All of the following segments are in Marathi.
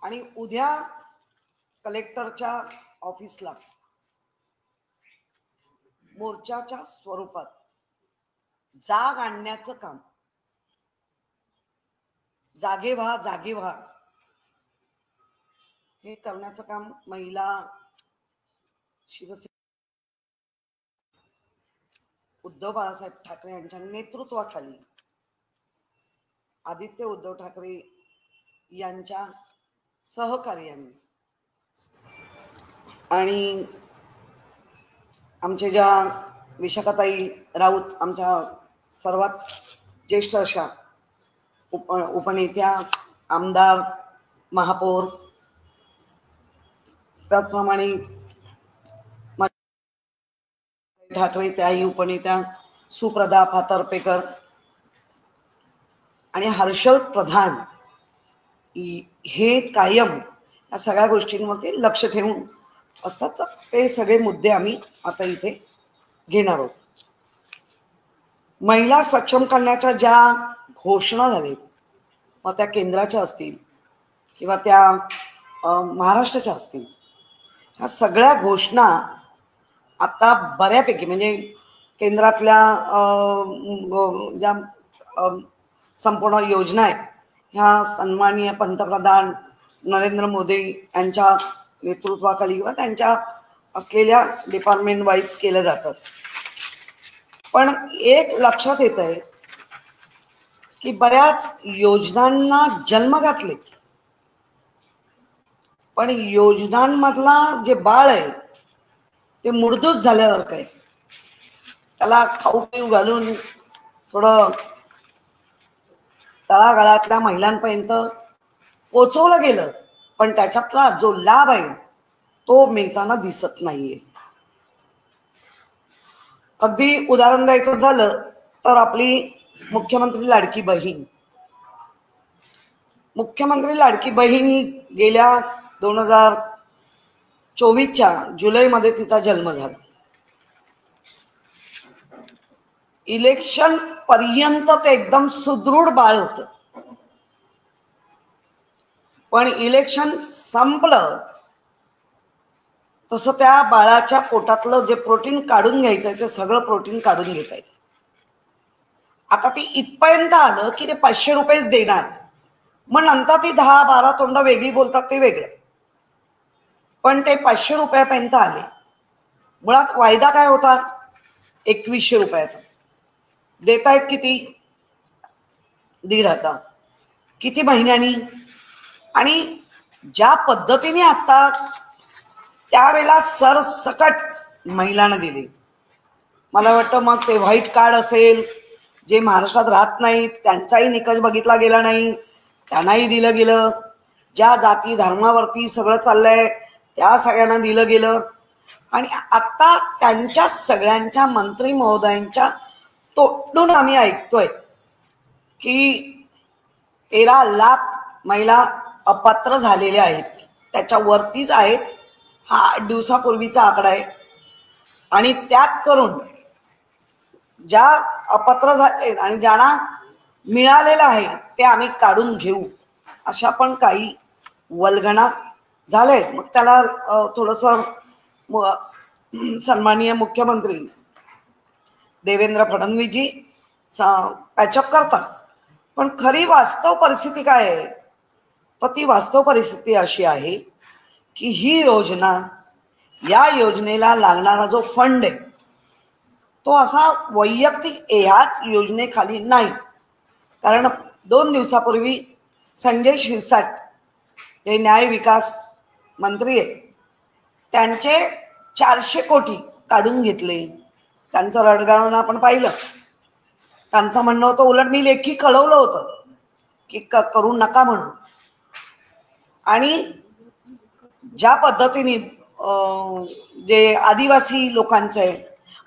आणि उद्या कलेक्टरच्या ऑफिसला मोर्चाच्या स्वरूपात जाग आणण्याचं काम, जागे व्हा हे करण्याचं काम महिला शिवसेना उद्धव बाळासाहेब ठाकरे यांच्या नेतृत्वाखाली आदित्य उद्धव ठाकरे यांच्या सहकार्याने आणि आमच्या ज्या विशाखाताई राऊत आमच्या सर्वात ज्येष्ठ अशा उपनेत्या, आमदार, महापौर, त्याचप्रमाणे ठाकरे त्याही उपनेत्या सुप्रदा फातर्पेकर आणि हर्षल प्रधान हे कायम या सगळ्या गोष्टींवरती लक्ष ठेवून असतात. तर ते सगळे मुद्दे आम्ही आता इथे घेणार आहोत. महिला सक्षम करण्याच्या ज्या घोषणा झाल्या, मग त्या केंद्राच्या असतील किंवा त्या महाराष्ट्राच्या असतील, ह्या सगळ्या घोषणा आता बऱ्यापैकी म्हणजे केंद्रातल्या ज्या संपूर्ण योजना आहेत ह्या सन्माननीय पंतप्रधान नरेंद्र मोदी यांच्या नेतृत्वाखाली किंवा त्यांच्या असलेल्या डिपार्टमेंट वाईज केल्या जातात. पण एक लक्षात येत आहे की बऱ्याच योजनांना जन्म घातले, पण योजनांमधला जे बाळ आहे ते मुडदूस झाल्यासारखं आहे. त्याला खाऊ पिऊ घालून थोडं तळागाळातल्या महिलांपर्यंत पोचवलं गेलं, पण त्याच्यातला जो लाभ आहे तो मिळताना दिसत नाहीये. अगदी उदाहरण द्यायचं झालं तर आपली मुख्यमंत्री लाडकी बहीण ही गेल्या 2024च्या जुलैमध्ये तिचा जन्म झाला. इलेक्शन पर्यंत ते एकदम सुदृढ बाळ होतं, पण इलेक्शन संपलं तसं त्या बाळाच्या पोटातलं जे प्रोटीन काढून घ्यायचंय ते सगळं प्रोटीन काढून घेता येतं. आता ती इथपर्यंत आलं की ते 500 रुपयेच देणार, मग नंतर ती 10-12 तोंड वेगळी बोलतात ते वेगळं, पण ते 500 रुपयापर्यंत आले. मुळात वायदा काय होता? 2100 रुपयाचा. देतायत किती? 1,500. किती महिन्यांनी? आणि ज्या पद्धतीने आता त्यावेळेला सरसकट महिलांना दिले, मला वाटतं मग ते व्हाईट कार्ड असेल, जे महाराष्ट्रात राहत नाहीत त्यांचाही निकष बघितला गेला नाही, त्यांनाही दिलं गेलं. ज्या जाती धर्मावरती सगळं चाललंय त्या सगळ्यांना दिलं गेलं. आणि आता त्यांच्या सगळ्यांच्या मंत्री महोदयांच्या तोंडून आम्ही ऐकतोय की 13 लाख महिला अपात्र झालेल्या आहेत, त्याच्यावरतीच आहेत. हा 8 दिवसापूर्वीचा आकडा आहे. आणि त्यात करून ज्या अपात्र झाले आणि ज्यांना मिळालेलं आहे ते आम्ही काढून घेऊ, अशा पण काही वल्गना झाले. मग त्याला थोडंसं सन्माननीय मुख्यमंत्री देवेंद्र फडणवीसजी पॅचअप करतात. पण खरी वास्तव परिस्थिती काय आहे? तर ती वास्तव परिस्थिती अशी आहे की ही योजना, या योजनेला लागणारा जो फंड आहे तो असा वैयक्तिक ह्याच योजनेखाली नाही. कारण 2 दिवसापूर्वी संजय शिरसाट हे न्याय विकास मंत्री आहे, त्यांचे 400 कोटी काढून घेतले. त्यांचं रडगाणं आपण पाहिलं. त्यांचं म्हणणं होतं, उलट मी लेखी कळवलं होतं की करू नका म्हणून. आणि ज्या पद्धतीने जे आदिवासी लोकांचं आहे,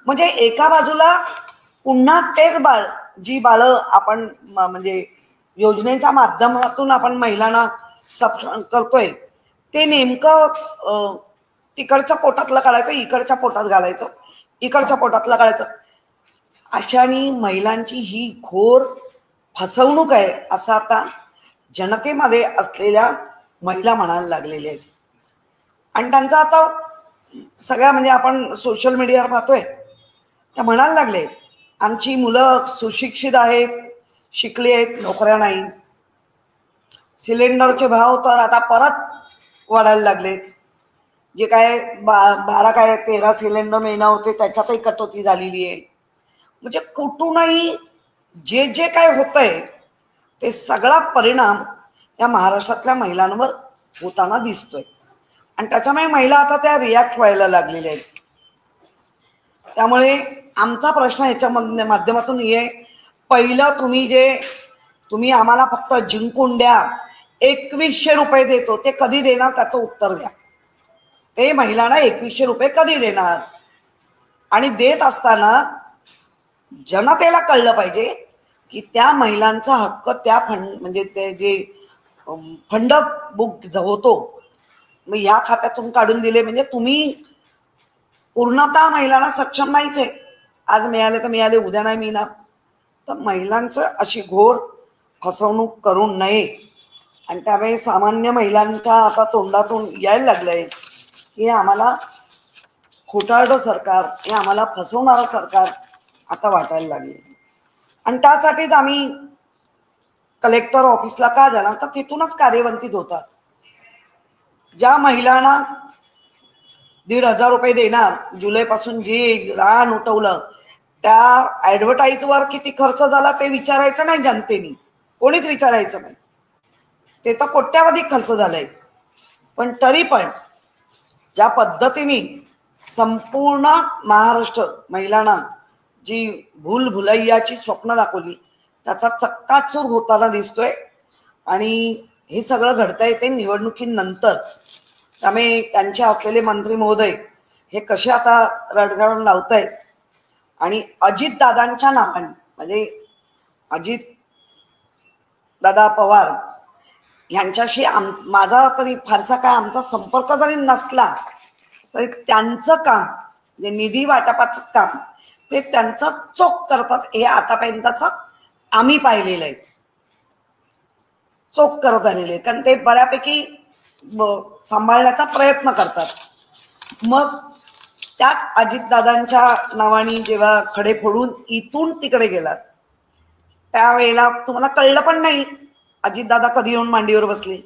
म्हणजे एका बाजूला पुन्हा तेच बाळ, जी बाळं आपण म्हणजे योजनेच्या माध्यमातून आपण महिलांना सक्षम करतोय, ते नेमकं तिकडच्या पोटातलं काढायचं, इकडच्या पोटात घालायचं, इकडच्या पोटातलं काढायचं. अशाने महिलांची ही घोर फसवणूक आहे असं आता जनतेमध्ये असलेल्या महिला म्हणायला लागलेल्या आहेत. आणि त्यांचा आता सगळ्या म्हणजे आपण सोशल मीडियावर पाहतोय त्या म्हणायला लागले आमची मुलं सुशिक्षित आहेत, शिकली आहेत, नोकऱ्या नाही. सिलेंडरचे भाव तर आता परत वाढायला लागलेत. जे काय 12 काय 13 सिलेंडर महिना होते त्याच्यातही कटोती झालेली आहे. म्हणजे कुठूनही जे जे काय होतंय ते सगळा परिणाम या महाराष्ट्रातल्या महिलांवर होताना दिसतोय. आणि त्याच्यामुळे महिला आता त्या रिॲक्ट व्हायला लागलेल्या आहेत. त्यामुळे आमचा प्रश्न याच्या माध्यमातून हे पहिलं तुम्ही आम्हाला फक्त जिंकून द्या, 2100 रुपये देतो ते कधी देणार त्याचं उत्तर द्या. ते महिलांना 2100 रुपये कधी देणार? आणि देत असताना जनतेला कळलं पाहिजे की त्या महिलांचा हक्क त्या म्हणजे ते जे फंड बुक होतो मग ह्या खात्यातून काढून दिले म्हणजे तुम्ही पूर्णतः महिलांना सक्षम नाहीच आहे. आज मिळाले तर मिळाले, उद्या नाही मिळणार. तर महिलांचं अशी घोर फसवणूक करू नये. आणि त्यामुळे सामान्य महिलांच्या आता तोंडातून यायला लागलंय की आम्हाला खोटारडं सरकार, हे आम्हाला फसवणारं सरकार आता वाटायला लागले. आणि त्यासाठीच आम्ही कलेक्टर ऑफिसला का जाणार तर तिथूनच कार्यवंतीत होतात. ज्या महिलांना 1,500 रुपये देणार जुलैपासून जे रान उठवलं त्या ॲडव्हर्टाईजवर किती खर्च झाला ते विचारायचं नाही जनतेने, कोणीच विचारायचं नाही. ते तर कोट्यावधी खर्च झालाय. पण तरी पण ज्या पद्धतीने संपूर्ण महाराष्ट्र महिलांना जी भूलभुलैयाची स्वप्न दाखवली त्याचा चक्काचूर होताना दिसतोय. आणि हे सगळं घडतंय ते निवडणुकीनंतर. त्यामुळे त्यांचे असलेले मंत्री महोदय हे कसे आता रडगाडून लावतायत. आणि अजितदादांच्या नावाने म्हणजे अजित दादा पवार यांच्याशी माझा तरी फारसा काय आमचा संपर्क जरी नसला तरी त्यांचं काम म्हणजे निधी वाटपाचं काम ते त्यांचं चोख करतात हे आतापर्यंतच आम्ही पाहिलेलं आहे. चोख करत आलेले कारण ते बऱ्यापैकी सांभाळण्याचा प्रयत्न करतात. मग त्याच अजितदादांच्या नावाने जेव्हा खडे फोडून इथून तिकडे गेलात त्यावेळेला तुम्हाला कळलं पण नाही अजितदादा कधी येऊन मांडीवर बसले.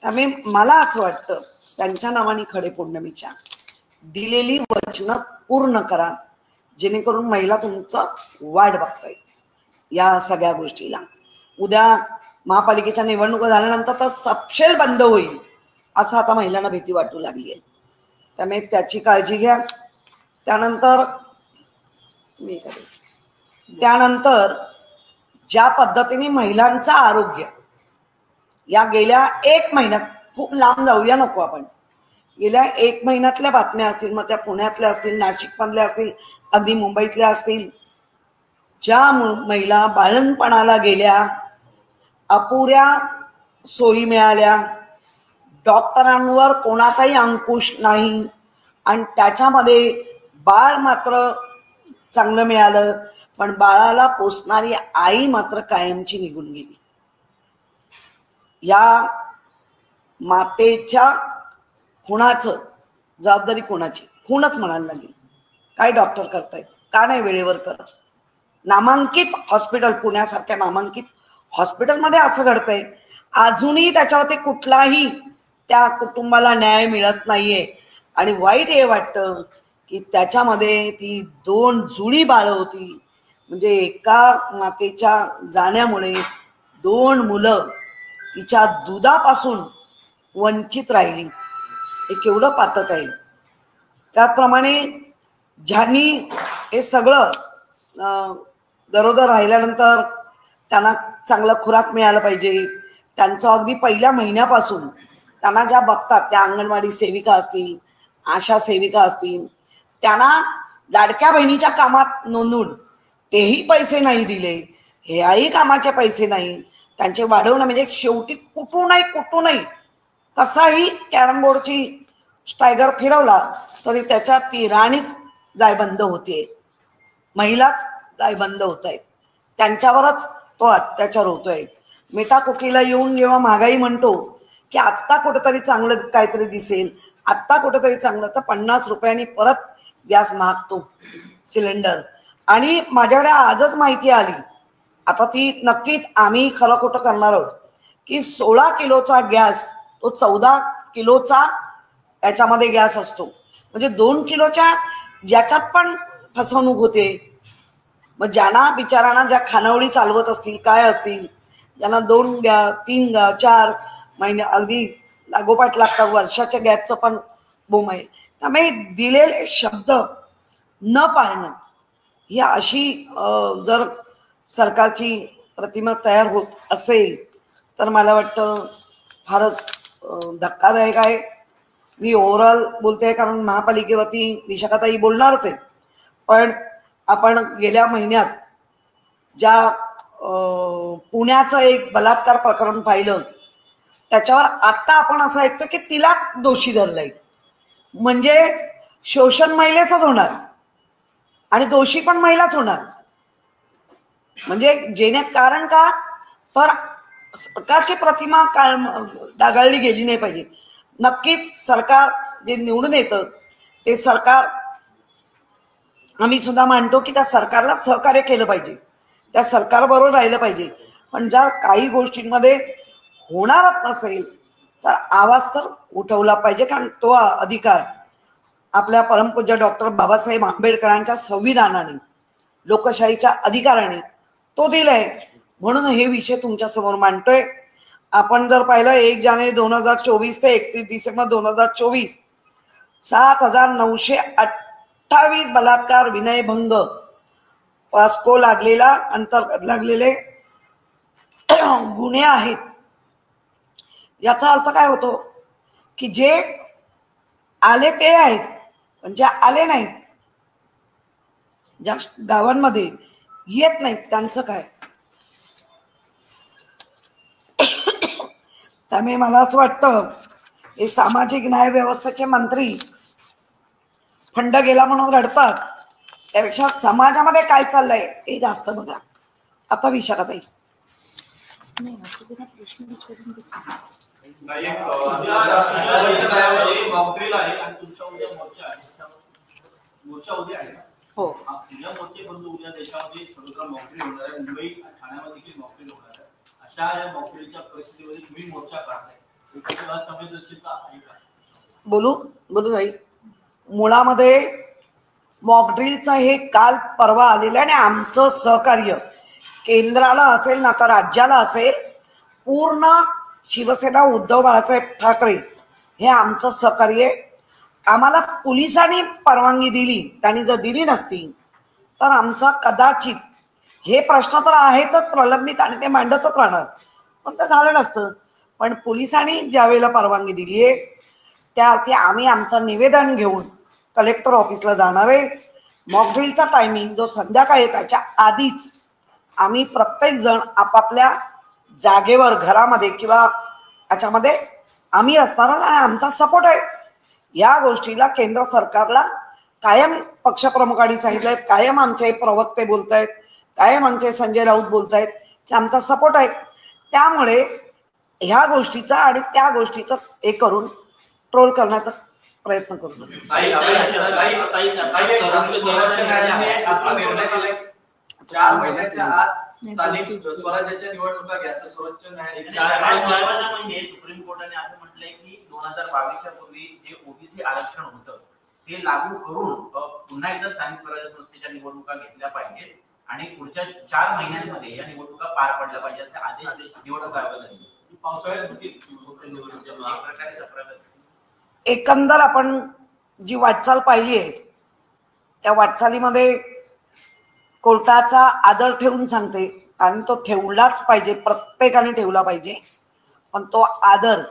त्यामुळे मला असं वाटतं त्यांच्या नावाने खडे फोडण्यापेक्षा दिलेली वचनं पूर्ण करा जेणेकरून महिला तुमचं वाट बघतायत या सगळ्या गोष्टीला. उद्या महापालिकेच्या निवडणुका झाल्यानंतर तर सपशेल बंद होईल असं आता महिलांना भीती वाटू लागली आहे. त्यामुळे त्याची काळजी घ्या. त्यानंतर ज्या पद्धतीने महिलांचं आरोग्य या गेल्या 1 महिन्यात, खूप लांब जाऊया नको आपण, गेल्या 1 महिन्यातल्या बातम्या असतील, मग त्या पुण्यातल्या असतील, नाशिकमधल्या असतील, अगदी मुंबईतल्या असतील, ज्या महिला बाळंतपणाला गेल्या, अपुऱ्या सोयी मिळाल्या, डॉक्टरांवर कोणाचाही अंकुश नाही आणि त्याच्यामध्ये बाळ मात्र चांगलं मिळालं पण बाळाला पोसणारी आई मात्र कायमची निघून गेली. या मातेच्या खुणाचं जबाबदारी कोणाची? खूणच म्हणायला लागेल. काय डॉक्टर करतायत? का नाही वेळेवर करत? नामांकित हॉस्पिटल, पुण्यासारख्या नामांकित हॉस्पिटलमध्ये असं घडतंय अजूनही त्याच्यावरती कुठलाही त्या कुटुंबाला न्याय मिळत नाहीये. आणि वाईट हे वाटतं की त्याच्यामध्ये ती 2 जुळी बाळं होती म्हणजे एका मातेच्या जाण्यामुळे 2 मुलं तिच्या दुधापासून वंचित राहिली. हे केवढं पातक आहे. त्याप्रमाणे ज्यांनी हे सगळं गरोदर राहिल्यानंतर त्यांना चांगलं खुराक मिळालं पाहिजे, त्यांचं अगदी पहिल्या महिन्यापासून त्यांना ज्या बघतात त्या अंगणवाडी सेविका असतील, आशा सेविका असतील, त्यांना लाडक्या बहिणीच्या कामात नोंदवून तेही पैसे नाही दिले, हेही कामाचे पैसे नाही, त्यांचे वाढवणं म्हणजे शेवटी कुठूनही कसाही कॅरम बोर्डची स्टायगर फिरवला तरी त्याच्यात ती राणीच जायबंद होते, महिलाच जायबंद होत आहेत. त्यांच्यावरच तो अत्याचार होतोय. मेटाकुटीला येऊन जेव्हा महागाई म्हणतो की आत्ता कुठेतरी चांगलं काहीतरी दिसेल, आत्ता कुठेतरी चांगलं, तर 50 रुपयांनी परत गॅस मागतो सिलेंडर. आणि माझ्याकडे आजच माहिती आली, आता ती नक्कीच आम्ही खरं खोटं करणार आहोत, की 16 किलोचा गॅस तो 14 किलोचा याच्यामध्ये गॅस असतो. म्हणजे 2 किलोच्या याच्यात पण फसवणूक होते. मग ज्यांना बिचारांना ज्या खानावळी चालवत असतील, काय असतील, ज्यांना 2 3 4 महिने अगदी लागोपाठ लागतात, वर्षाच्या गॅसचं पण बोम आहे. त्यामुळे दिलेले शब्द न पाळणं ही अशी जर सरकारची प्रतिमा तयार होत असेल तर मला वाटतं फारच धक्कादायक आहे. मी ओव्हरऑल बोलते कारण महापालिकेवरती विशाखाताई बोलणारच आहेत. पण आपण गेल्या महिन्यात ज्या पुण्याचं एक बलात्कार प्रकरण पाहिलं, त्याच्यावर आता आपण असं ऐकतो की तिलाच दोषी धरलंय. म्हणजे शोषण महिलेचंच होणार आणि दोषी पण महिलाच होणार. म्हणजे जेणे कारण का तर सरकारची प्रतिमा डागाळली गेली नाही पाहिजे. नक्कीच सरकार जे निवडून येतं ते सरकार आम्ही सुद्धा मानतो की त्या सरकारला सहकार्य केलं पाहिजे, त्या सरकारबरोबर राहिलं पाहिजे. पण ज्या काही गोष्टींमध्ये होणारच नसेल तर आवाज तर उठवला पाहिजे, कारण तो अधिकार आपल्या परमपूज्य डॉक्टर बाबासाहेब आंबेडकरांच्या संविधानाने, लोकशाहीच्या अधिकाराने तो दिलाय. म्हणून हे विषय तुमच्या समोर मांडतोय. आपण जर पाहिलं 1 जानेवारी 2024 ते 31 डिसेंबर 2024 7,928 बलात्कार, विनयभंग, पॉस्को लागलेला, अंतर्गत लागलेले गुन्हे आहेत. याचा अर्थ काय होतो की जे आले ते आहेत, पण जे आले नाहीत, ज्या गावांमध्ये येत नाहीत त्यांचं काय. त्यामुळे मला असं वाटतं हे सामाजिक न्याय व्यवस्थेचे मंत्री फंड गेला म्हणून रडतात, त्यापेक्षा समाजामध्ये काय चाललंय हे जास्त बघा. आता विशाखाताई हो मोर्चे बंद उद्या देशामध्ये समुद्र मॉकड्रिल होणार आहे. मुंबई ठाण्यामध्ये देखील मॉकड्रिल होणार आहे. अशा या मॉकड्रिलच्या परिस्थितीमध्ये तुम्ही मोर्चा काढताय, एखाद्या असंवेदनशीलता आहे का? बोलू ताई. मुळामध्ये मॉकड्रिलचा हे काल परवा आलेलं आणि आमचं सहकार्य केंद्राला असेल ना तर राज्याला असेल, पूर्ण शिवसेना उद्धव बाळासाहेब ठाकरे हे आमचं सहकार्य. आम्हाला पोलिसांनी परवानगी दिली, त्यांनी जर दिली नसती तर आमचा कदाचित हे प्रश्न तर आहेतच प्रलंबित आणि ते मांडतच राहणार, पण ते झालं नसतं. पण पोलिसांनी ज्या वेळेला परवानगी दिली आहे त्याअर्थी आम्ही आमचं निवेदन घेऊन कलेक्टर ऑफिसला जाणार आहे. मॉकड्रिलचा टायमिंग जो संध्याकाळी त्याच्या आधीच आम्ही प्रत्येक जण आपापल्या जागेवर घरामध्ये किंवा याच्यामध्ये आम्ही असणार आणि आमचा सपोर्ट आहे. या गोष्टीला केंद्र सरकारला कायम पक्षप्रमुखांनी सांगितलंय, कायम आमचे प्रवक्ते बोलतायत, कायम आमचे संजय राऊत बोलतायत की आमचा सपोर्ट आहे. त्यामुळे ह्या गोष्टीचा आणि त्या गोष्टीचं हे करून ट्रोल करण्याचा प्रयत्न करू नका. 4 महिन्याच्या आत स्थानिक स्वराज्याच्या निवडणुका घ्यायचं सर्वोच्च न्यायालयाने सुप्रीम कोर्टाने असं म्हटलंय की 2022च्या पूर्वी जे ओबीसी आरक्षण होतं ते लागू करून पुन्हा एकदा स्थानिक स्वराज्य संस्थेच्या निवडणुका घेतल्या पाहिजेत आणि पुढच्या 4 महिन्यांमध्ये या निवडणुका पार पडल्या पाहिजे असे आदेश निवडणूक आयोगाने दिले. पावसाळ्यात एकंदर आपण जी वाटचाल पाहिली आहे त्या वाटचालीमध्ये कोर्टाचा आदर ठेवून सांगते, आणि तो ठेवलाच पाहिजे, प्रत्येकाने ठेवला पाहिजे. पण तो आदर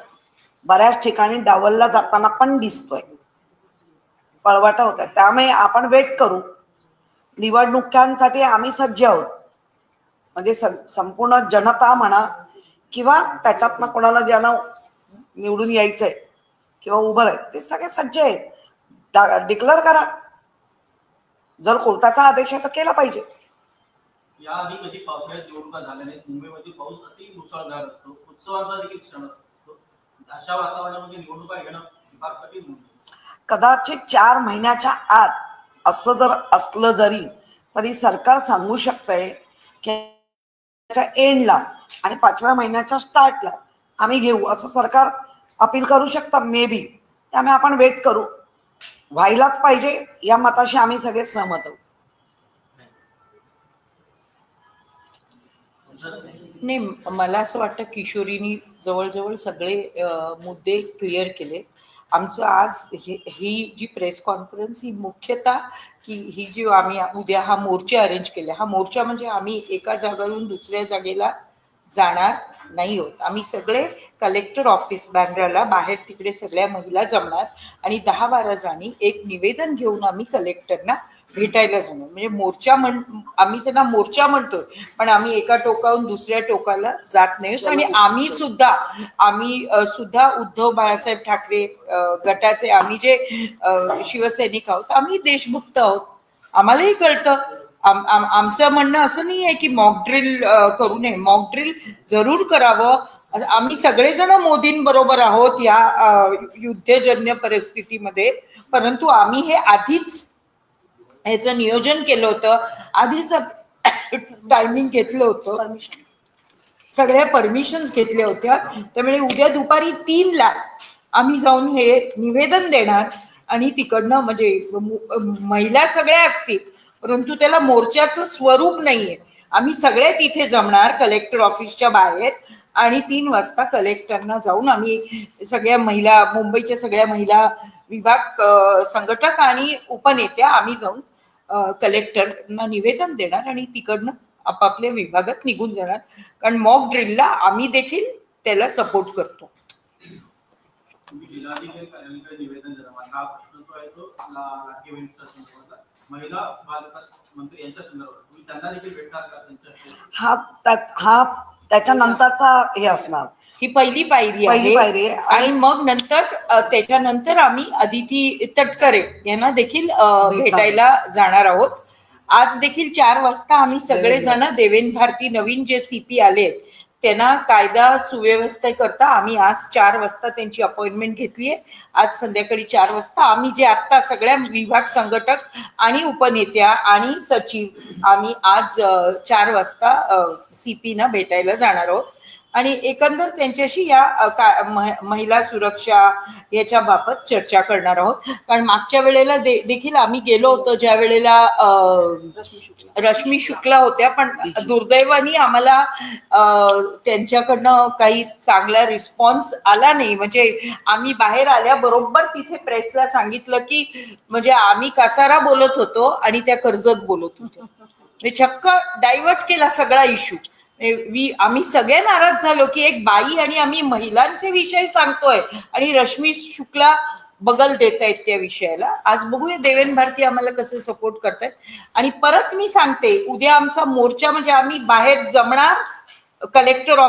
बऱ्याच ठिकाणी डावलला जाताना पण दिसतोय, पळवाटा होता. त्यामुळे आपण वेट करू. निवडणुकांसाठी आम्ही सज्ज आहोत. म्हणजे संपूर्ण जनता म्हणा किंवा त्याच्यातनं कोणाला ज्यांना निवडून यायचंय किंवा उभं आहे ते सगळे सज्ज आहेत. डिक्लेअर करा. जर कोर्टाचा आदेश आहे तर केला पाहिजे. याआधी कधी पावसाळ्यात निवडणुका झाल्या नाहीत. मुंबईमध्ये पाऊस अति मुसळधार असतो, उत्सवाचा देखील क्षण असतो. अशा वातावरणामध्ये निवडणुका घेणं फार कठीण होतं. कदाचित 4 महिन्याच्या आत असं जर असलं जरी तरी सरकार सांगू शकतंय की एंडला आणि 5व्या महिन्याच्या स्टार्टला आम्ही घेऊ असं सरकार अपील करू शकतं मे बी. त्यामुळे आपण वेट करू. व्हायलाच पाहिजे या मताशी आम्ही सगळे सहमत आहोत. नाही, मला असं वाटतं किशोरीनी जवळजवळ सगळे मुद्दे क्लिअर केले. आमचं आज ही जी प्रेस कॉन्फरन्स ही मुख्यतः की ही जी आम्ही उद्या हा मोर्चा अरेंज केला, हा मोर्चा म्हणजे आम्ही एका जागेवरून दुसऱ्या जागेला जाणार नाही होत. आम्ही सगळे कलेक्टर ऑफिस बँड्राला बाहेर तिकडे सगळ्या महिला जमणार आणि 10-12 जणी एक निवेदन घेऊन आम्ही कलेक्टरना भेटायला जाणार. म्हणजे मोर्चा आम्ही त्यांना मोर्चा म्हणतोय, पण आम्ही एका टोकाहून दुसऱ्या टोकाला जात नाही. आणि आम्ही सुद्धा उद्धव बाळासाहेब ठाकरे गटाचे आम्ही जे शिवसैनिक आहोत, आम्ही देशभक्त आहोत. आम्हालाही कळतं. आमचं म्हणणं असं नाही आहे की मॉक ड्रिल करू नये. मॉक ड्रिल जरूर करावं. आम्ही सगळेजण मोदींबरोबर आहोत या युद्धजन्य परिस्थितीमध्ये, परंतु आम्ही हे आधीच ह्याचं नियोजन केलं होतं, आधीच टायमिंग घेतलं होतं, सगळ्या परमिशन्स घेतल्या होत्या. त्यामुळे उद्या दुपारी 3ला आम्ही जाऊन हे निवेदन देणार आणि तिकडनं म्हणजे महिला सगळ्या असतील, परंतु त्याला मोर्चाचं स्वरूप नाहीये. आम्ही सगळे तिथे जमणार कलेक्टर ऑफिसच्या बाहेर आणि 3 वाजता कलेक्टरना जाऊन आम्ही सगळ्या महिला, मुंबईच्या सगळ्या महिला विभाग संघटक आणि उपनेत्या आम्ही जाऊन कलेक्टरना निवेदन देणार आणि तिकडनं आपापल्या विभागात निघून जाणार. कारण मॉक ड्रिलला आम्ही देखील त्याला सपोर्ट करतो. निवेदन देणार हा प्रश्न जो आहे तो लाडकी बहिणीच्या संदर्भातला, महिला बालविकास मंत्री यांच्या संदर्भात तुम्ही त्यांना देखील भेटणार का? हा त्याच्यानंतरचा हे असणार. ही पहिली पायरी आहे आणि मग नंतर त्याच्यानंतर आम्ही अदिती तटकरे यांना देखील भेटायला जाणार आहोत. आज देखील 4 वाजता आम्ही सगळेजण देवेंद्र भारती नवीन जे CP आले त्यांना कायदा सुव्यवस्था करता आम्ही आज 4 वाजता त्यांची अपॉइंटमेंट घेतलीये. आज संध्याकाळी 4 वाजता आम्ही जे आता सगळ्या विभाग संघटक आणि उपनेत्या आणि सचिव आम्ही आज 4 वाजता CP ना भेटायला जाणार आहोत आणि एकंदर त्यांच्याशी या महिला सुरक्षा याच्या बाबत चर्चा करणार आहोत. कारण मागच्या वेळेला देखील आम्ही गेलो होतो ज्या वेळेला रश्मी शुक्ला होत्या, पण दुर्दैवाने आम्हाला त्यांच्याकडनं काही चांगला रिस्पॉन्स आला नाही. म्हणजे आम्ही बाहेर आल्याबरोबर तिथे प्रेसला सांगितलं की म्हणजे आम्ही कसारा बोलत होतो आणि त्या कर्जत बोलत होतो. चक्क डायव्हर्ट केला सगळा इश्यू. आम्ही सगळे नाराज झालो की एक बाई आणि आम्ही महिलांचे विषय सांगतोय आणि रश्मी शुक्ला बगल देत आहेत त्या विषयाला. आज बघूया देवेंद्र भारती आम्हाला कसं सपोर्ट करतायत. आणि परत मी सांगते, उद्या आमचा मोर्चा म्हणजे आम्ही बाहेर जमणार कलेक्टर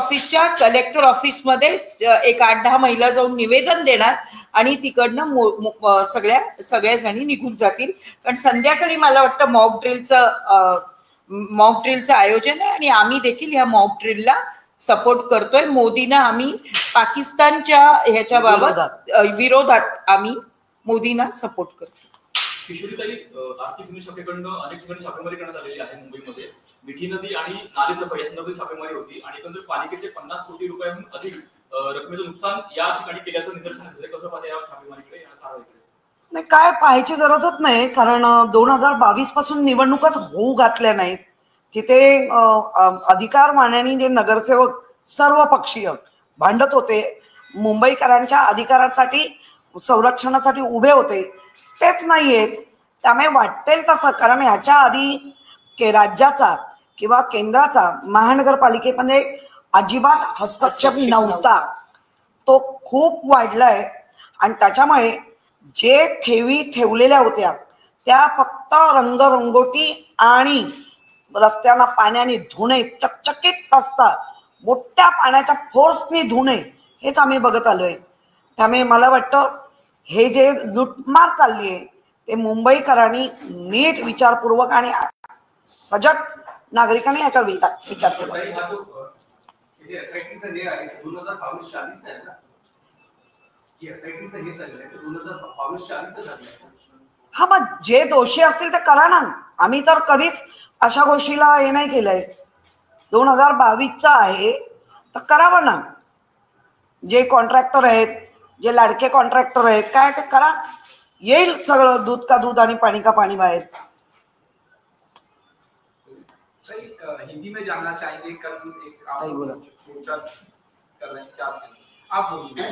ऑफिसमध्ये एक 8-10 महिला जाऊन निवेदन देणार आणि तिकडनं सगळ्या जणी निघून जातील. कारण संध्याकाळी मला वाटतं मॉक ड्रिलचं आयोजन आहे आणि आम्ही देखील या मॉक ड्रिलला सपोर्ट करतोय. मोदींना आम्ही पाकिस्तानच्या ह्याच्या बाबत विरोधात आम्ही मोदींना सपोर्ट करतो. किशोरीताई, आर्थिक गुन्हे शाखेकडून अनेक ठिकाणी छापेमारी करण्यात आलेली आहे. मुंबईमध्ये मिठी नदी आणि नाले सफाई या संदर्भात छापेमारी होती आणि एकंदर पालिकेचे 50 कोटी रुपयांहून अधिक रकमेचं नुकसान या ठिकाणी केल्याचं निदर्शनास आलं. कसं पाहता या छापेमारीकडे, या कारवाईकडे? नाही, काय पाहायची गरजच नाही. कारण 2022 पासून निवडणूकच होऊ घातल्या नाहीत. तिथे अधिकार मान्याने जे नगरसेवक सर्व पक्षीय भांडत होते, मुंबईकरांच्या अधिकारासाठी संरक्षणासाठी उभे होते, तेच नाहीयेत. त्यामुळे वाटेल तसं, कारण ह्याच्या आधी राज्याचा किंवा केंद्राचा महानगरपालिकेमध्ये अजिबात हस्तक्षेप नव्हता. तो खूप वाढलाय आणि त्याच्यामुळे जे ठेवलेल्या होत्या त्या फक्त रंगरंगोटी आणि रस्त्यांना पाण्याने धुणे, चकचकीत रस्ता मोठ्या पाण्याच्या फोर्सने धुणे हेच आम्ही बघत आलोय. त्यामुळे मला वाटतं हे जे लुटमार चालली आहे ते मुंबईकरांनी नीट विचारपूर्वक आणि सजग नागरिकांनी याच्यावर विचार केला. ताई, हा जो जे एसआयटीचं हे आहे 2022-24 आहे ना, की एसआयटीचं हे चाललंय 2022-24 चाललंय. हा, मग जे दोषी असतील ते करा ना. आम्ही तर कधीच अशा गोष्टीला हे नाही केलंय. 2022चा आहे तर करावं ना. जे कॉन्ट्रॅक्टर आहेत, जे लाडके कॉन्ट्रॅक्टर आहेत, काय ते करा. येईल सगळं दूध का दूध आणि पाणी का पाणी बाहेर. सही हिंदी में जानना चाहेंगे. कल एक आप सही बोला. मोर्चा कर रहे हैं, क्या आप बोलिए.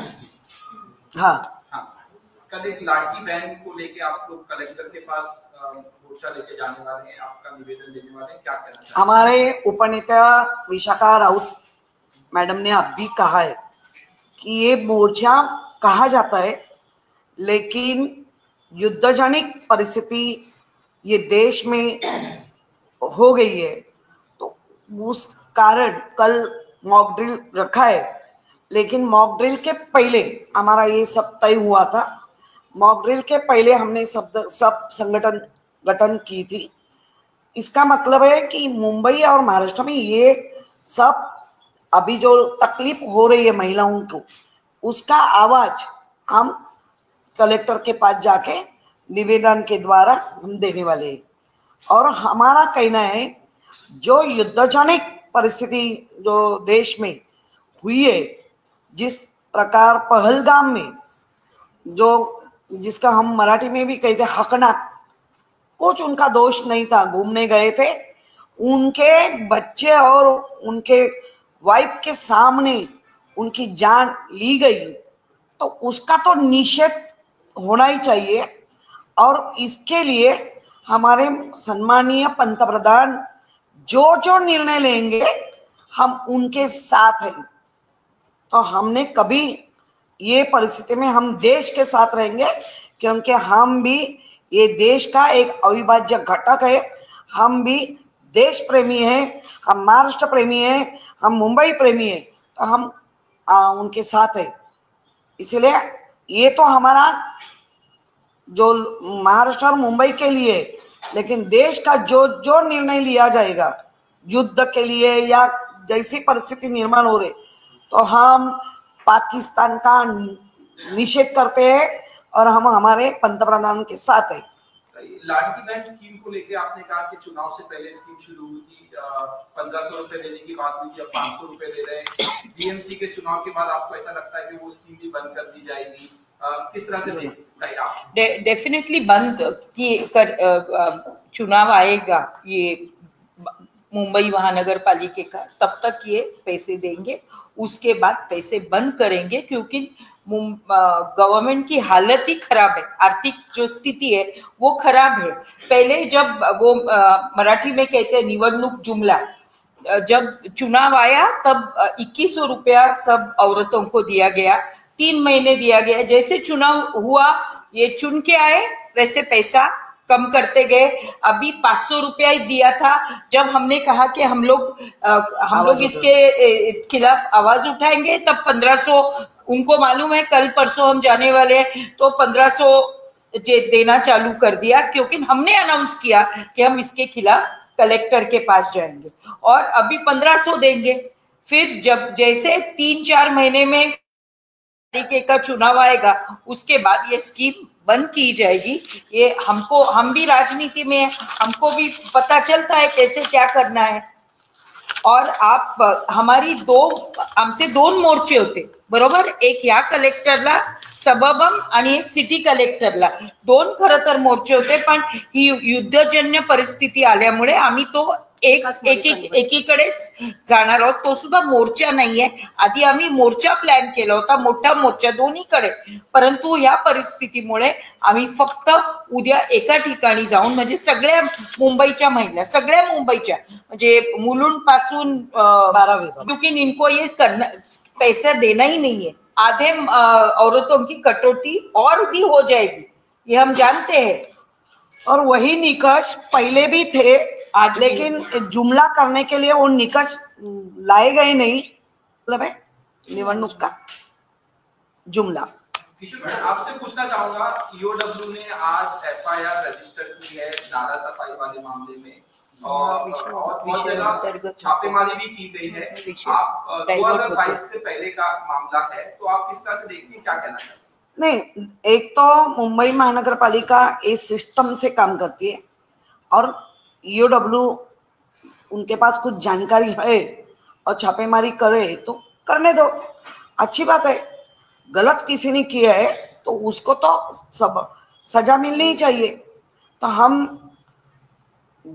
हाँ, हाँ, कल एक लाड़की बहन को लेके आप लोग कलेक्टर के पास मोर्चा लेके जाने वाले हैं, आपका निवेदन देने वाले हैं, क्या कहना चाहते हैं? हमारे उपनेता विशाखा राउत मैडम ने अभी कहा है कि ये मोर्चा कहा जाता है, लेकिन युद्धजनित परिस्थिति ये देश में हो गई है, तो उस कारण कल मॉक ड्रिल रखा है. लेकिन मॉक ड्रिल के पहले हमारा ये सब तय हुआ था. मॉक ड्रिल के पहले हमने सब संगठन गठन की थी. इसका मतलब है कि मुंबई और महाराष्ट्र में ये सब अभी जो तकलीफ हो रही है महिलाओं को, उसका आवाज हम कलेक्टर के पास जाके निवेदन के द्वारा हम देने वाले हैं. और हमारा कहना है, जो युद्धजनित परिस्थिति जो देश में हुई है, जिस प्रकार पहलगाम में जो जिसका हम मराठी में भी कहते हकनाक, कुछ उनका दोष नहीं था, घूमने गए थे, उनके बच्चे और उनके वाइफ के सामने उनकी जान ली गई, तो उसका तो निषेध होना ही चाहिए. और इसके लिए हमारे सम्मानीय पंतप्रधान जो जो निर्णय लेंगे हम उनके साथ हैं. तो हमने कभी ये परिस्थिति में हम देश के साथ रहेंगे, क्योंकि हम भी ये देश का एक अविभाज्य घटक है. हम भी देश प्रेमी हैं, हम महाराष्ट्र प्रेमी हैं, हम मुंबई प्रेमी हैं, तो हम उनके साथ हैं. इसलिए ये तो हमारा जो महाराष्ट्र और मुंबई के लिए, लेकिन देश का जो जो निर्णय लिया जाएगा युद्ध के लिए या जैसी परिस्थिति निर्माण हो रही, तो हम पाकिस्तान का निषेध करते हैं और हम हमारे पंतप्रधान के साथ हैं. लाड़की बहन स्कीम को लेके आपने कहा कि चुनाव से पहले स्कीम शुरू हुई थी, 1500 रुपए देने की बात हुई थी, अब 500 रुपए दे रहे हैं. बीएमसी के चुनाव के बाद आपको ऐसा लगता है कि वो स्कीम भी बंद कर दी जाएगी? किस तरह से देखते हैं आप? डेफिनेटली बंद की चुनाव आएगा ये मुंबई महानगर पालिका का, तब तक ये पैसे देंगे. उसके बाद पैसे बंद करेंगे, क्योंकि गवर्नमेंट की हालत ही खराब है. आर्थिक जो स्थिति है वो खराब है. पहले जब वो मराठी में कहते हैं निवडणूक जुमला, जब चुनाव आया तब 2100 रुपया सब औरतों को दिया गया, 3 महीने दिया गया. जैसे चुनाव हुआ ये चुन के आए, वैसे पैसा कम करते गए. अभी 500 रुपया ही दिया था. जब हमने कहा कि हम लोग इसके खिलाफ आवाज उठाएंगे, तब 1500, उनको मालूम है कल परसों हम जाने वाले हैं, तो 1500 देना चालू कर दिया, क्योंकि हमने अनाउंस किया कि हम इसके खिलाफ कलेक्टर के पास जाएंगे और अभी 1500 देंगे. फिर जब जैसे 3-4 महीने में का चुनाव आएगा, उसके बाद ये स्कीम बंद की जाएगी. ये हम भी राजनीति में है, हमको भी पता चलता है कैसे क्या करना है. और आप आमचे 2 मोर्चे होते बरोबर, एक या कलेक्टरला सबबम आणि एक सिटी कलेक्टरला, 2 खरं तर मोर्चे होते. पण ही युद्धजन्य परिस्थिती आल्यामुळे आम्ही तो एकीकडेच जाणार आहोत. तो सुद्धा मोर्चा नाहीये. आधी आम्ही मोर्चा प्लॅन केला होता, मोठा मोर्चा दोन्हीकडे, परंतु या परिस्थितीमुळे आम्ही फक्त उद्या एका ठिकाणी जाऊन, म्हणजे सगळ्या मुंबईच्या महिला, सगळ्या मुंबईच्या, म्हणजे मुलुंड पासून 12, क्योंकि इनको ये करना, पैसा देना ही नहीं है. आधे औरतों की कटौती और भी हो जाएगी, ये हम जानते हैं. और वही निकष पहले भी थे आज, लेकिन जुमला करने के लिए वो निकष लाए गए नहीं. मतलब है निवडणूक का जुमला. किशोर मैडम, आपसे पूछना चाहूंगा, ईओडब्ल्यू ने आज एफआईआर रजिस्टर की है नाला सफाई वाले मामले में. और बहुत जगह छापेमारी भी की गई है। आप 2022 से पहले का मामला है, तो आप किस तरह से देखते हैं, क्या कहना चाहते हैं? नहीं, एक तो मुंबई महानगर पालिका इस सिस्टम से काम करती है और ईओडब्ल्यू उनके पास कुछ जानकारी है और छापेमारी करे तो करने दो, अच्छी बात है। गलत किसी ने किया है तो उसको तो सब सजा मिलनी ही चाहिए। तो हम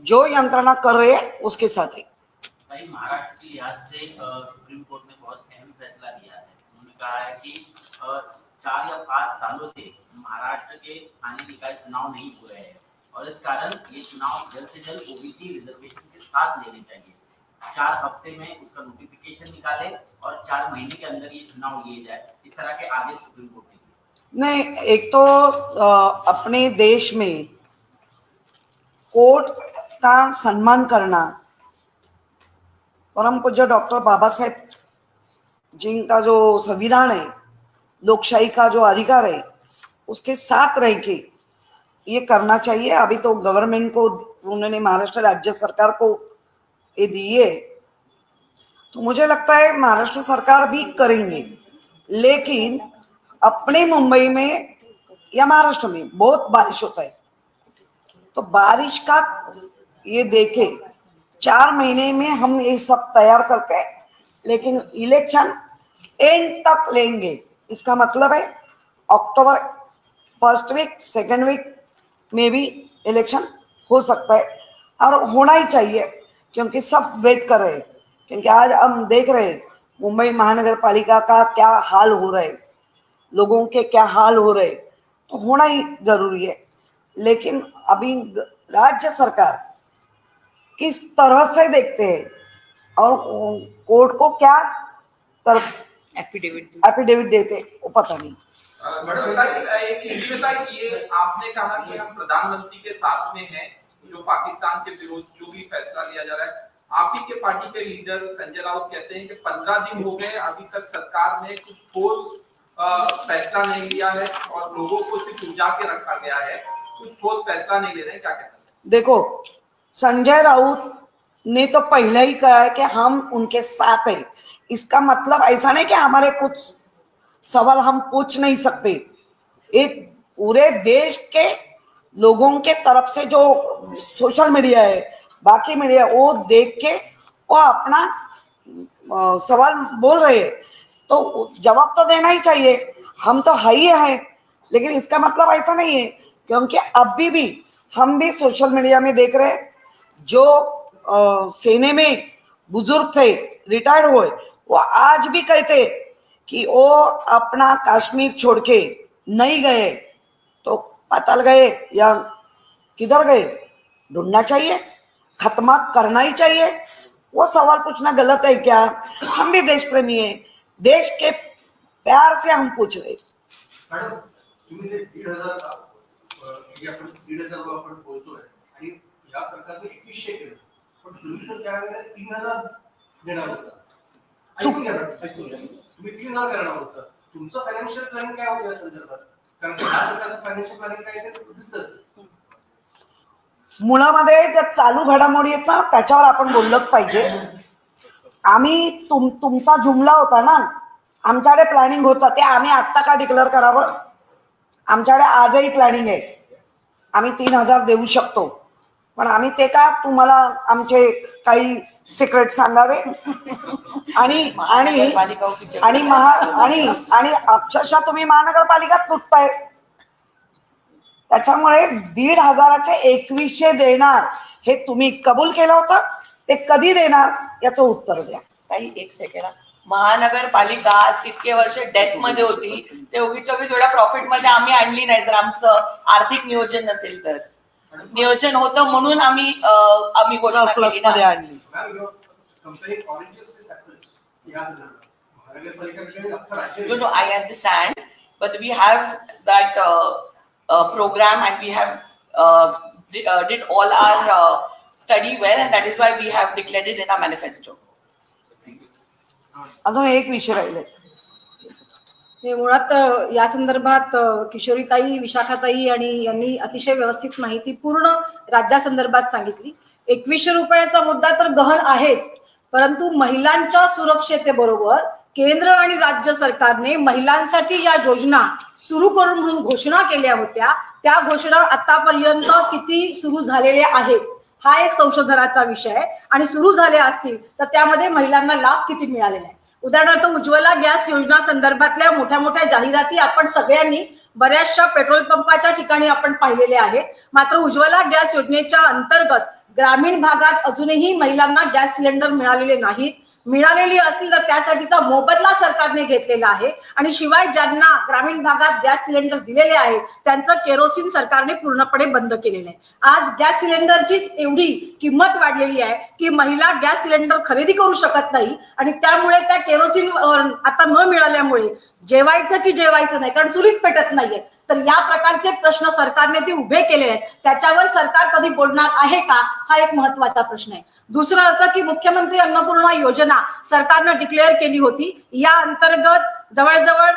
जो यंत्रणा कर रहे हैं उसके साथ ही। भाई, महाराष्ट्र के लिहाज से सुप्रीम कोर्ट ने बहुत अहम फैसला लिया है। उन्होंने कहा है कि 4 या 5 सालों से महाराष्ट्र के स्थानीय निकाय चुनाव नहीं हो रहे हैं और इस कारण ये चुनाव जल्द से जल्द ओबीसी रिजर्वेशन के साथ लेने चाहिए। 4 हफ्ते में उसका नोटिफिकेशन निकाले और 4 महीने के अंदर ये चुनाव लिए जाए, इस तरह के आदेश सुप्रीम कोर्ट ने दिए। नहीं, एक तो अपने देश में कोर्ट का सम्मान करना, परम पूज्य डॉक्टर बाबा साहेब जिनका जो संविधान है, लोकशाही का जो अधिकार है, उसके साथ रह के ये करना चाहिए। अभी तो गवर्नमेंट को उन्होंने महाराष्ट्र राज्य सरकार को ये दिए, तो मुझे लगता है महाराष्ट्र सरकार भी करेंगे। लेकिन अपने मुंबई में या महाराष्ट्र में बहुत बारिश होता है, तो बारिश का ये देखे 4 महीने में हम ये सब तैयार करते हैं, लेकिन इलेक्शन एंड तक लेंगे। इसका मतलब है अक्टूबर फर्स्ट वीक, सेकेंड वीक में भी इलेक्शन हो सकता है और होना ही चाहिए, क्योंकि सब वेट कर रहे हैं। क्योंकि आज हम देख रहे हैं मुंबई महानगर पालिका का क्या हाल हो रहा है, लोगों के क्या हाल हो रहे, तो होना ही जरूरी है। लेकिन अभी राज्य सरकार किस तरह से देखते हैं और कोर्ट को क्या एफिडेविट देते वो पता नहीं। मैडम बताइए, एक हिंदी बताइए, आपने कहा कि हम प्रधानमंत्री के साथ में हैं, जो पाकिस्तान के विरोध जो भी फैसला लिया जा रहा है। आप ही के पार्टी के लीडर संजय राउत कहते हैं कि 15 दिन हो गए, अभी तक सरकार ने कुछ ठोस फैसला नहीं लिया है और लोगों को सिर्फ उलझा के रखा गया है, कुछ ठोस फैसला नहीं ले रहे हैं, क्या कहना है? देखो, संजय राउत ने तो पहले ही कहा है कि हम उनके साथ हैं। इसका मतलब ऐसा नहीं कि हमारे कुछ सवाल हम पूछ नहीं सकते। एक पूरे देश के लोगों के तरफ से जो सोशल मीडिया है, बाकी मीडिया, वो देख के वो अपना सवाल बोल रहे हैं, तो जवाब तो देना ही चाहिए। हम तो है ही है, लेकिन इसका मतलब ऐसा नहीं है, क्योंकि अभी भी हम भी सोशल मीडिया में देख रहे हैं जो सेना में बुजुर्ग थे, रिटायर्ड हुए, वो आज भी कहते कि वो अपना कश्मीर छोड़ के नहीं गए, तो पाताल गए या किधर गए, ढूंढना चाहिए, खत्मा करना ही चाहिए। वो सवाल पूछना गलत है क्या? हम भी देश प्रेमी है, देश के प्यार से हम पूछ रहे। मॅडम, तुम्ही जे 1,500 आपण बोलतोय आणि या सरकारने 2100 केलं, पण तुम्ही तर त्यावेळेला 3000 देणार होता. तुम्ही 3000 करणार होता. तुमचं फायनान्शियल प्लॅनिंग काय होतं या संदर्भात? कारण या सरकारचं फायनान्शियल प्लॅनिंग काय ते दिसतंच. मुळामध्ये ज्या चालू घडामोडी आहेत ना, त्याच्यावर आपण बोललंच पाहिजे। आम्ही तुमचा जुमला होता ना, आमच्याकडे प्लॅनिंग होतं, ते आम्ही आत्ता का डिक्लेअर करावं? आमच्याकडे आजही प्लॅनिंग आहे, आम्ही 3000 देऊ शकतो, पण आम्ही ते का तुम्हाला आमचे काही सिक्रेट सांगावे? आणि आणि आणि आणि अक्षरशः तुम्ही महानगरपालिकात तुटताय, त्याच्यामुळे 1,500चे 2100 देणार हे तुम्ही कबूल केलं होतं, ते कधी देणार याचं उत्तर द्या। काही एक सेकंड, महानगरपालिका इतके वर्ष डेथ मध्ये होती, ते उगीच एवढ्या प्रॉफिट मध्ये आम्ही आणली नाही। जर आमचं आर्थिक नियोजन नसेल तर, नियोजन होतं म्हणून आम्ही घोषणा प्लस मध्ये आणली। No, I understand, but we have that program and we have did all our study well, and that is why we have declared it in our manifesto. अजून एक विषय राहिले, मुळात या संदर्भात किशोरीताई, विशाखाताई आणि यांनी अतिशय व्यवस्थित माहिती पूर्ण राज्यासंदर्भात सांगितली. 2100 रुपयाचा मुद्दा तर गहन आहेच, परंतु महिलांच्या सुरक्षतेबरोबर केंद्र आणि राज्य सरकारने महिलांसाठी या योजना सुरू करून म्हणून घोषणा केल्या होत्या. त्या घोषणा आतापर्यंत किती सुरू झालेल्या आहेत हा एक संशोधनाचा विषय आहे आणि सुरू झाले असतील तर त्यामध्ये महिलांना लाभ किती मिळालेला आहे. उदाहरणार्थ उज्ज्वला गॅस योजना संदर्भातल्या मोठ्या मोठ्या जाहिराती आपण सगळ्यांनी बऱ्याचशा पेट्रोल पंपाच्या ठिकाणी आपण पाहिलेले आहेत. मात्र उज्ज्वला गॅस योजनेच्या अंतर्गत ग्रामीण भागात अजूनही महिलांना गॅस सिलेंडर मिळालेले नाहीत. मिळालेली असतील तर त्यासाठीचा मोबदला सरकारने घेतलेला आहे आणि शिवाय ज्यांना ग्रामीण भागात गॅस सिलेंडर दिलेले आहेत त्यांचं केरोसिन सरकारने पूर्णपणे बंद केलेलं आहे. आज गॅस सिलेंडरची एवढी किंमत वाढलेली आहे की महिला गॅस सिलेंडर खरेदी करू शकत नाही आणि त्यामुळे त्या केरोसिन आता न मिळाल्यामुळे जेवायचं की जेवायचं नाही, कारण चुलीच पेटत नाहीये. तर या प्रकारचे प्रश्न सरकारने जे उभे केले आहेत त्याच्यावर सरकार कधी बोलणार आहे का हा एक महत्वाचा प्रश्न आहे. दुसरं असं की मुख्यमंत्री अन्नपूर्णा योजना सरकारनं डिक्लेअर केली होती. या अंतर्गत जवळजवळ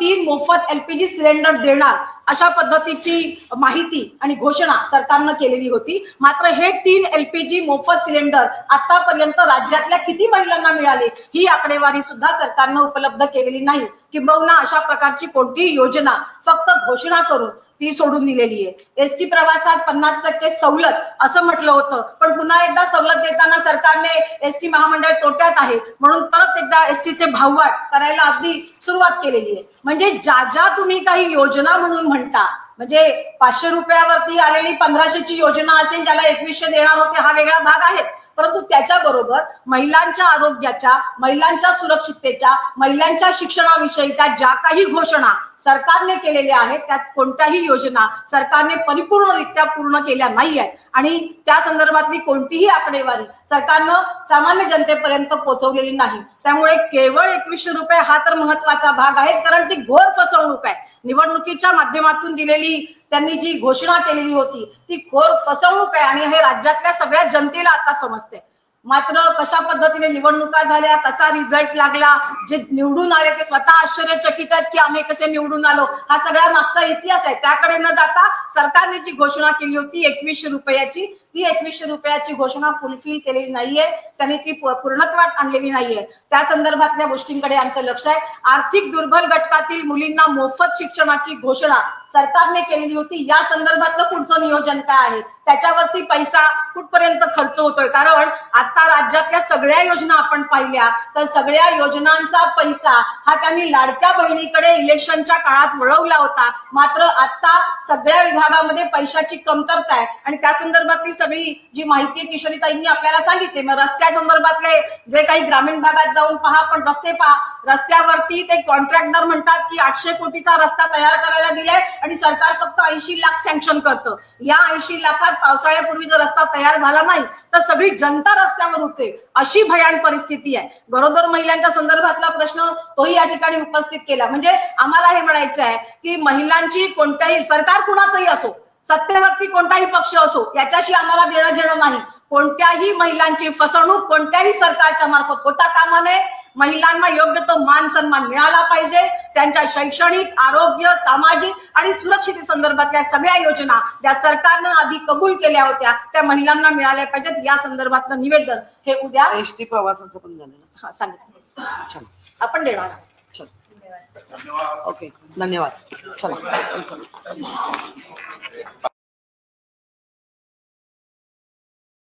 3 मोफत LPG सिलेंडर देणार अशा पद्धतीची माहिती आणि घोषणा सरकारनं केलेली होती. मात्र हे 3 LPG मोफत सिलेंडर आतापर्यंत राज्यातल्या किती महिलांना मिळाले ही आकडेवारी सुद्धा सरकारनं उपलब्ध केलेली नाही. किंबहुना अशा प्रकारची कोणतीही योजना फक्त घोषणा करून ती सोडून दिलेली आहे. एसटी प्रवासात 50% सवलत असं म्हटलं होतं, पण पुन्हा एकदा सवलत देताना सरकारने एसटी महामंडळ तोट्यात आहे म्हणून परत एकदा एसटीचे भाववाढ करायला अगदी सुरुवात केलेली आहे. म्हणजे ज्या तुम्ही काही योजना म्हणून म्हणता, म्हणजे 500 रुपयावरती आलेली 1500ची योजना असेल ज्याला 2100 देणार होते हा वेगळा भाग आहेच, परंतु त्याच्याबरोबर महिलांच्या आरोग्याच्या, महिलांच्या सुरक्षिततेच्या, महिलांच्या शिक्षणाविषयीच्या ज्या काही घोषणा सरकारने केलेल्या आहेत त्यात कोणत्याही योजना सरकारने परिपूर्णरित्या पूर्ण केल्या नाही आहेत आणि त्या संदर्भातली कोणतीही आकडेवारी सरकारनं सामान्य जनतेपर्यंत पोहोचवलेली नाही. त्यामुळे केवळ 2100 रुपये हा तर महत्वाचा भाग आहे, कारण ती घोर फसवणूक आहे. निवडणुकीच्या माध्यमातून दिलेली त्यांनी जी घोषणा केलेली होती ती घोर फसवणूक आहे आणि हे राज्यातल्या सगळ्या जनतेला आता समजते. मात्र कशा पद्धतीने निवडणुका झाल्या, कसा रिझल्ट लागला, जे निवडून आले ते स्वतः आश्चर्यचकित आहेत की आम्ही कसे निवडून आलो, हा सगळा मागचा इतिहास आहे. त्याकडे न जाता सरकारने जी घोषणा केली होती 2100 रुपयाची, ती 2100 रुपयाची घोषणा फुलफिल केलेली नाहीये, त्यांनी ती पूर्णत्वात आणलेली नाहीये. त्या संदर्भातल्या गोष्टींकडे आमचं लक्ष आहे. आर्थिक दुर्बल घटकातील मुलींना मोफत शिक्षणाची घोषणा सरकारने केलेली होती. या संदर्भातलं पुढचं नियोजन काय आहे, त्याच्यावरती पैसा कुठपर्यंत खर्च होतोय, कारण आता राज्यातल्या सगळ्या योजना आपण पाहिल्या तर सगळ्या योजनांचा पैसा हा त्यांनी लाडक्या बहिणीकडे इलेक्शनच्या काळात वळवला होता. मात्र आता सगळ्या विभागामध्ये पैशाची कमतरता आहे आणि त्या संदर्भातली सगळी जी माहिती किशोरीताईंनी आपल्याला सांगितली. मग रस्त्या संदर्भातले जे काही ग्रामीण भागात जाऊन पहा, पण रस्ते पहा, रस्त्यावरती ते कॉन्ट्रॅक्टर म्हणतात की 800 कोटीचा रस्ता तयार करायला दिलाय आणि सरकार फक्त 80 लाख सँक्शन करतं. या 80 लाखात पावसाळ्यापूर्वी जर रस्ता तयार झाला नाही तर सगळी जनता रस्त्यावर होते, अशी भयान परिस्थिती आहे. गरोदर महिलांच्या संदर्भातला प्रश्न तोही या ठिकाणी उपस्थित केला. म्हणजे आम्हाला हे म्हणायचं आहे की महिलांची कोणत्याही सरकार कुणाचंही असो, सत्तेवरती कोणताही पक्ष असो, याच्याशी आम्हाला देणं घेणं नाही. कोणत्याही महिलांची फसवणूक कोणत्याही सरकारच्या मार्फत होता कामा नये. महिलांना योग्य तो मान सन्मान मिळाला पाहिजे. त्यांच्या शैक्षणिक, आरोग्य, सामाजिक आणि सुरक्षिते संदर्भातल्या सगळ्या योजना ज्या सरकारनं आधी कबूल केल्या होत्या त्या महिलांना मिळाल्या पाहिजेत. या संदर्भातलं निवेदन हे उद्या एसटी प्रवासाचं पण झालं ना, हा सांगितलं चला आपण देणार. चला, ओके, धन्यवाद. चला.